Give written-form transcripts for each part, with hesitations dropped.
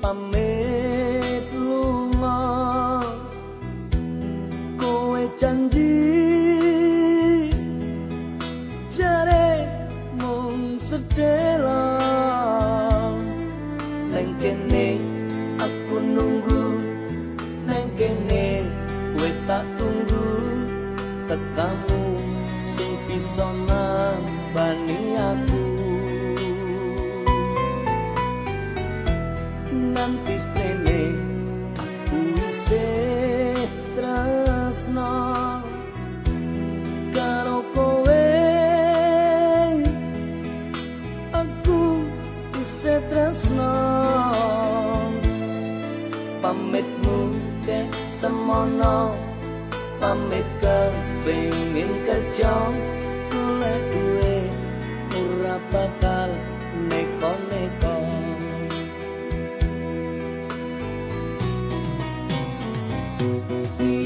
pamit lunga kowe janji jare mung sedela neng kene aku nunggu neng kene kowe tak tunggu tekamu sing bisa nambani aku nanti sprene aku isih tresno karo kowe aku isih tresno pamitmu ke semono pamit kepingin kerja golek duwe ora bakal neko-neko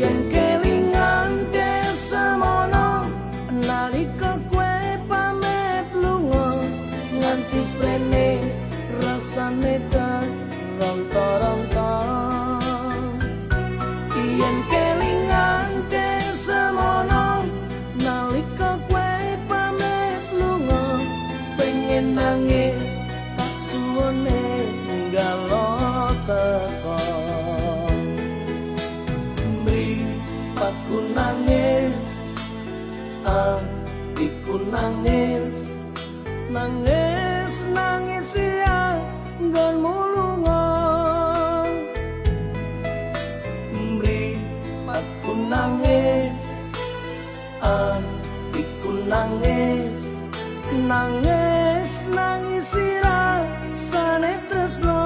yen kelingan desemono nalika kowe pamit lunga nganti sprene rasane ronta-ronta yen kelingan desemono nalika kowe pamit lunga pengen nangis tak suwene galo teko aku nangis, aku nangis, nangis, nangis ya, nggon mulunga. Mri, aku nangis, aku nangis, nangis, nangis ya, sane tresno.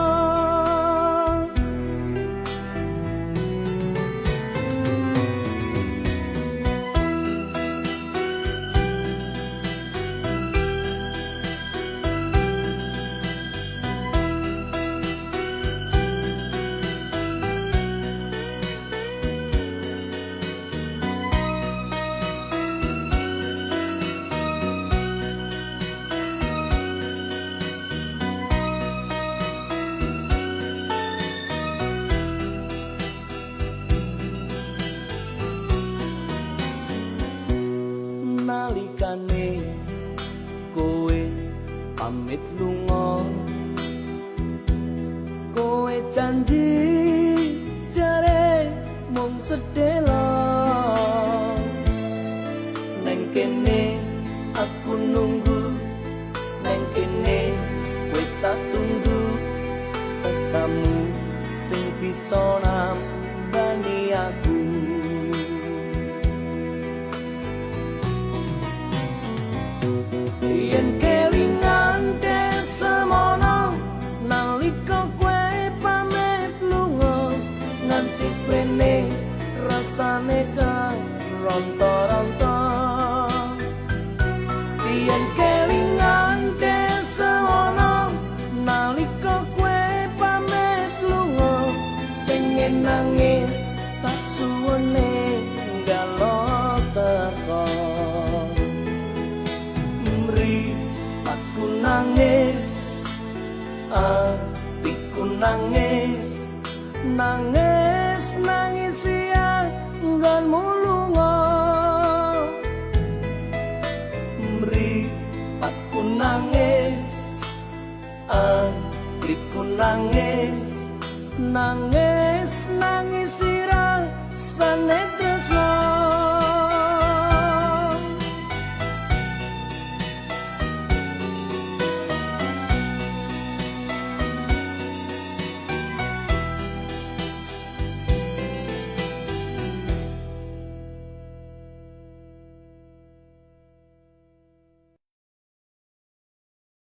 Nalikane kowe pamit lunga kowe janji jare mung sedela neng kene aku nunggu neng kene kowe tak tunggu tekamu sing bisa nambani aku yen kelingan desemono nalika kowe pamit lunga nganti sprene rasane ronta-ronta yen kelingan desemono nalika kowe pamit lunga pengen nangis tak suwene galo teko aku nangis, aku nangis, nangis, nangis ya, nggon mulunga. Mri, aku nangis, aku nangis, nangis.